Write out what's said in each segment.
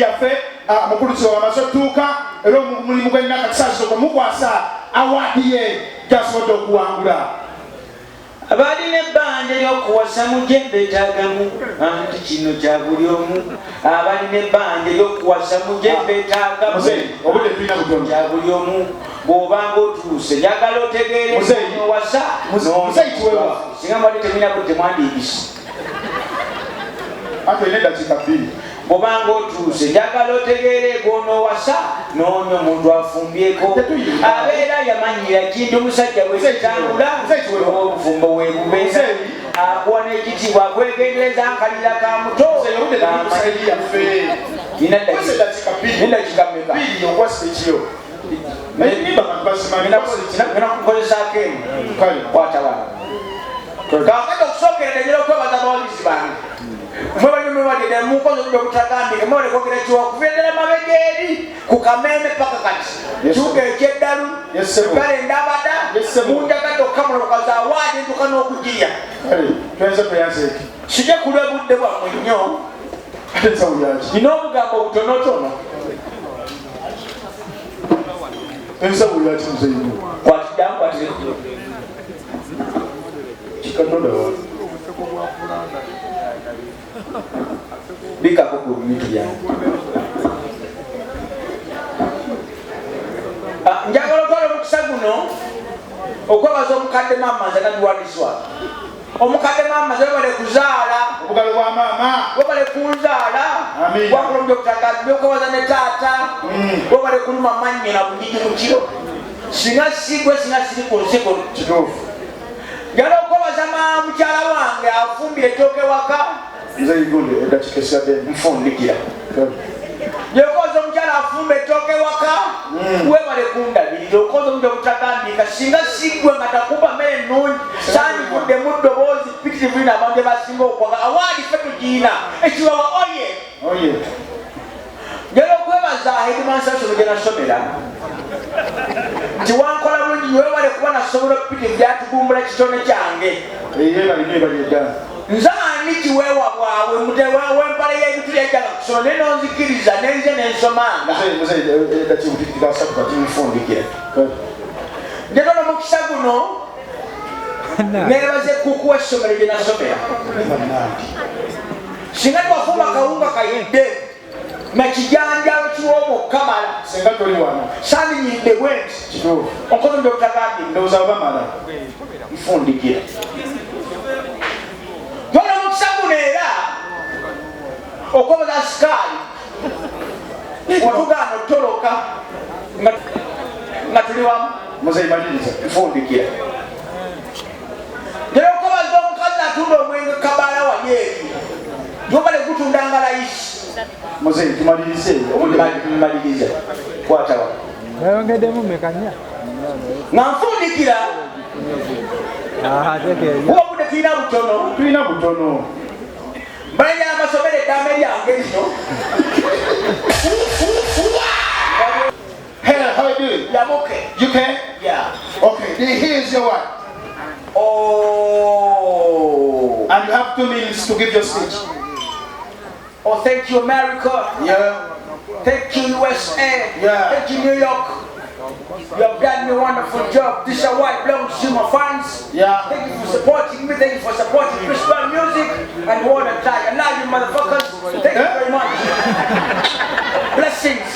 lady yaffe mukulusi wa Atuuka era omulimu gw'ennaku kisaaso kwa mukwasa awadi ye jasobodde okuwangula. Abalina ebbanja ery'okuwasa mujje beetaagamu anti kino kya buli omu. Abalina ebbanja ery'okuwasa mujje beetaagamu obudde tulina butono kya buli omu. Bw'obanga otuuse njagala otegeere owasa singa mbadde temulina budde mwandiikisi ate olina eddakiika 2. bw'obanga otuuse njagala otegeere gw'onoowasa n'onyo omuntu afumbyeko abeera yamanyira kintu omusajja bwekitambula obufumbo weebube akuwa n'ekitiibwa akwegendereza nkalira ka muto ninaddakika mmeka nakukozesaako emu kwatawana kakati okusookera tenyera okwebaza abawagizi bange mwebanyumibadde mukozi okujja okutagambike mwebale kwogera kiwa kuviendera mabega eri ku kameme paka kati kibuga ekyeddalu kale ndabada munjagadde okukamula okaza awaadi entuka n'okugirya kijja kulwa budde bwammwe nnyo nina obugambo obutonotono ensabu yaki muzeyimu kwatiddankwatire kikanodawa bikako ku bintu byange njagala otwala omukisa guno okwebaza omukadde maama nze nabiwaniswa omukadde maama nze webale kuzaala obugalo bwa maama webale kunzaala wakulomja okutagazibya okwebaza ne taata webale kuluma mannyina bunyigi mu kiro singa sigwe singa siri ku nsiko kituufu njagala okwebaza mukyala wange afumbire ettooke waka nzeyigunde eddakiika esadde nfundikira yekoza omukyala afumba ettooke waka webale kundabirira okoza omuntu obutagambika singa sigwe nga takuba mmere ennungi sandikuddemu ddoboozi pitirivu ina abantu ebasinga okwaga awaali ffe tugiina ekiwawa oye njala okwebaza headmansasolo gye nasomera nti wankola bulungi webale kuba nasobola okupitirivu byatugumbula kitone kyange nzaani kiweewa bwawe wempala y'ebintu lyajjanga kusoma naye nonzikiriza nenze nensomanga njagala omukisa guno neebaze kukuwa essomero gye nasomera singa twafumba kawunga kayidde nakijanjalo kiwoomu okukamala singa toli wano sandinyidde bwenti okozi nti obutagambye ndowooza bamala nfundikira tona omukisa guno era okwebaza sikaali watugaana otoloka nga tuli wamu muzeyimaliriza nfundikira naye okwebaza omukazi atunda omwenge kabaala wanyeeri yobale gutundanga layisi muzeyi tumalirize maliriza kwatawa bayongeddemu mekanya nga nfundikira obudde tulina butono mbalenya amasomero eddambe lyange lino Hey, how you doing? Yeah, I'm okay. You can? Yeah. Okay, here's your one. Oh. And you have 2 minutes to give your speech. Oh, thank you, America. Yeah. Thank you, USA. Yeah. Thank you, New York. You have done me a wonderful job. This award belongs to my fans. Yeah. Thank you for supporting me. Thank you for supporting Christian music and World of Time. I love you, motherfuckers. Thank you very much. Blessings.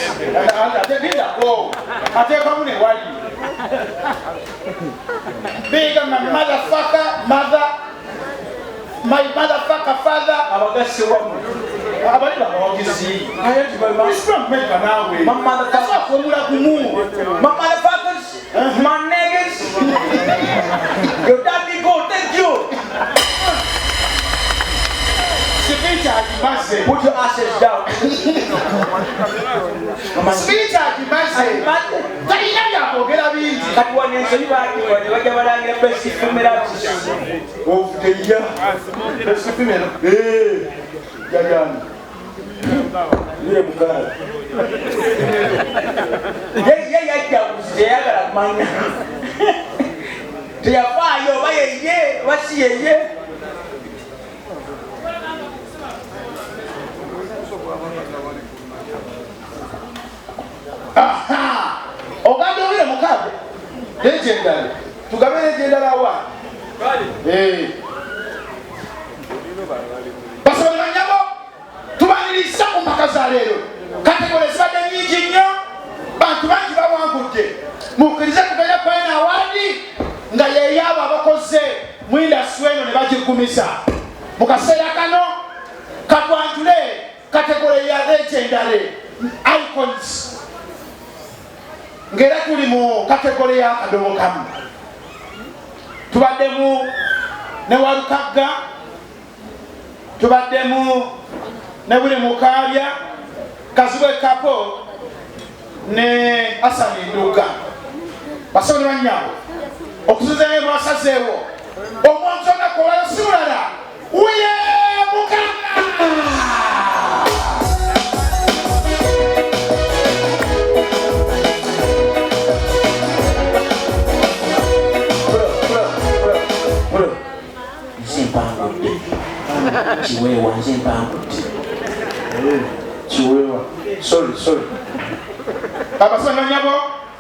Big on my motherfucker, mother, my motherfucker father. My motherfuckers, my niggas. Your daddy go, thank you. Put your asses down. Aha. Oganda ule mukabe. Legendary. Tugabe legendary award. Basobola banyabo. Tubanirisa ku mpaka za leero. Kategori zibadde nnyingi nnyo. Bantu bangi bawangudde. Mukkirize kugenda kwena awadi nga ye yabo abakoze mu industry eno ne bagigumisa. Mu kaseera kano katwanjule kategori ya legendary icons. Ngera tuli mu kategori ya kadobo kamu. Tubaddemu ne Walukagga, tubaddemu ne buli Mukaabya, Kazibwe Kapo ne Asani Enduuka. Basobola banyabo okuzuzayo mwasazeewo omuntu onakola simulala uye Mukama. Chiwewa nzembangudde. Chiwewa. Sorry. Abasobola banyabo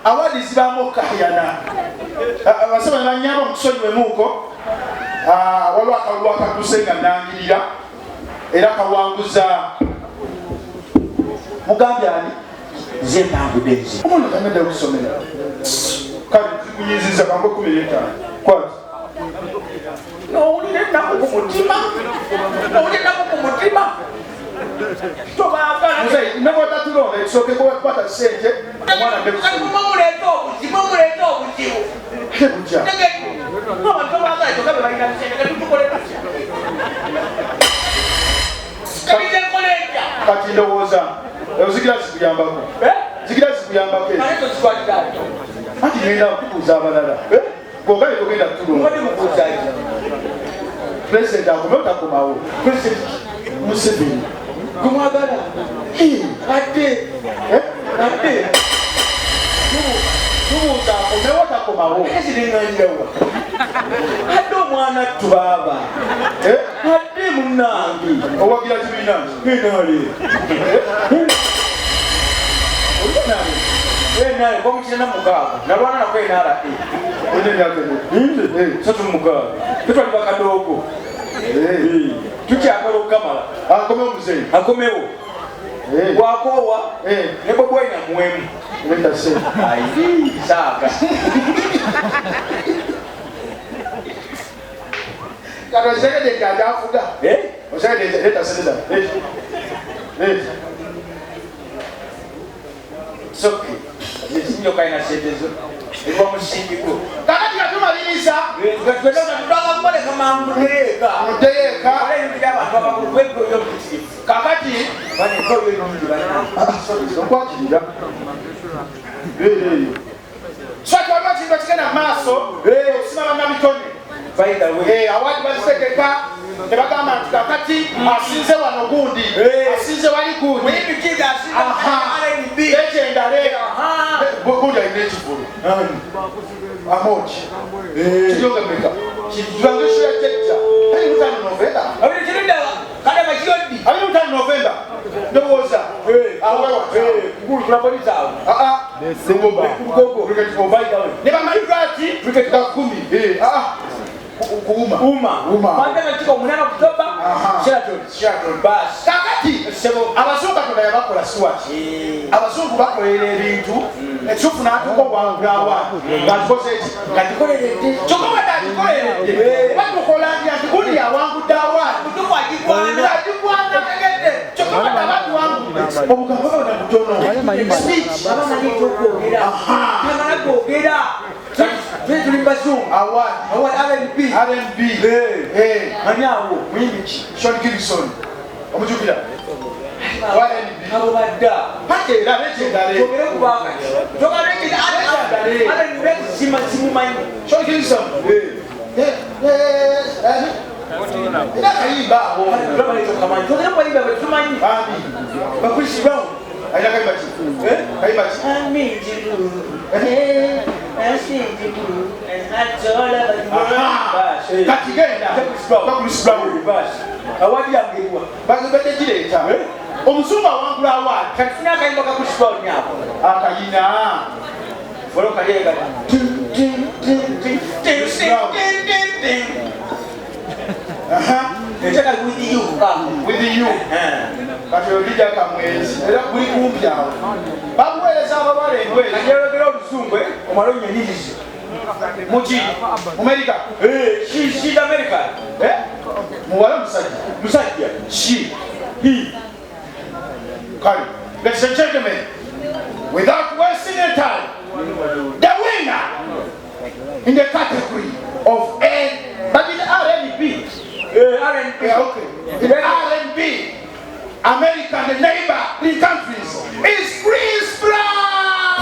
awadi zibamu kahiyana. Abasobola banyabo mukusonyiwe muko. Waliwo akalulu akatuuse nga nangirira era kawanguza mugambye ani Nzembangudde nze. omuntu tamedde okusomera kale zikunyiziza kambe 15 kwati Owulira ennaku ku mutima. Tobaagala. ne bw'otatulonda ekisooke kukwata sente omwana muleeta obuzibu. tebujja Tobaagala kyokka be balina sente tetukole tutya. kati ndowooza zigira zikuyambako Naye tozitwalira. anti ngenda kukubuuza abalala gogale togenda tutulonda President akome otakomawo Museveni Gumwagala. Ate. tubuuza akomewo otakomawo Eziringanirawa. Ate omwana tubaaba. Ate munnange. owagira kibiina Enale. Enale kwamukirana mukaaga. Nalwana nako enala. Satu mukaaga. Tetwali bakadoogo. Tukyagala okukamala. akomewo muzeeyi Akomewo. Bwakoowa ne bwe bwalina muwemu. Saaga. kati osekedde ajafuga osekedde leta sededa Soke. Ezinyoka ina setezo. Ewa musindiko. kakati katumaliriza Twakuleka manguteeka. muteeka kakati okwakirira swati waliwo kintu ekigenda mu maaso okusima bannabitone awadi bazitegeka ne bagamba nti kakati asinze wano gundi asinze wali gundi legendary gundi alina ekivulu amoki kiryongemeka kirangeshoya jejja ali mutano novemba ali mutano novemba ndowooza ne bamalirwa ati ga 10 kuuma kakati abazungu katonda yabakola siwati abazungu bakolera ebintu ekituufu n'atuuka obwangulawa ng'akikoze eki kyokka wadde akikoleredde batukola nti antigundi yawangudde awaani agigwana kyokka wadde abatuwangudde obugambo bwona butono tuli bazungu R&B ani awo muyimbi ki Sean Kingston omujukira abo badda era legendary togere kubanga simumanyi Sean Kingston era kayimba awo togere kubayimba betumanyi bakulisi brown ayina kayimba ki kati genda bakulisi brown awadi yangeibwa bagibadde gireeta omuzungu awangula awaani kati funa akayimba kakulisi brown ako akayina Follow Kayega. With you. With you. Kati olija kamwezi era kuli kumpi awo bakuweereza abawala endwezi Kajologera olusungwe omala onyanyiriza. muki America. She's American. Muwala musajja Musajja. she He. kale ladies and gentlemen, without wasting any time, the winner in the category of but in R&B. R&B. Okay. In R&B, American, the neighboring countries is free.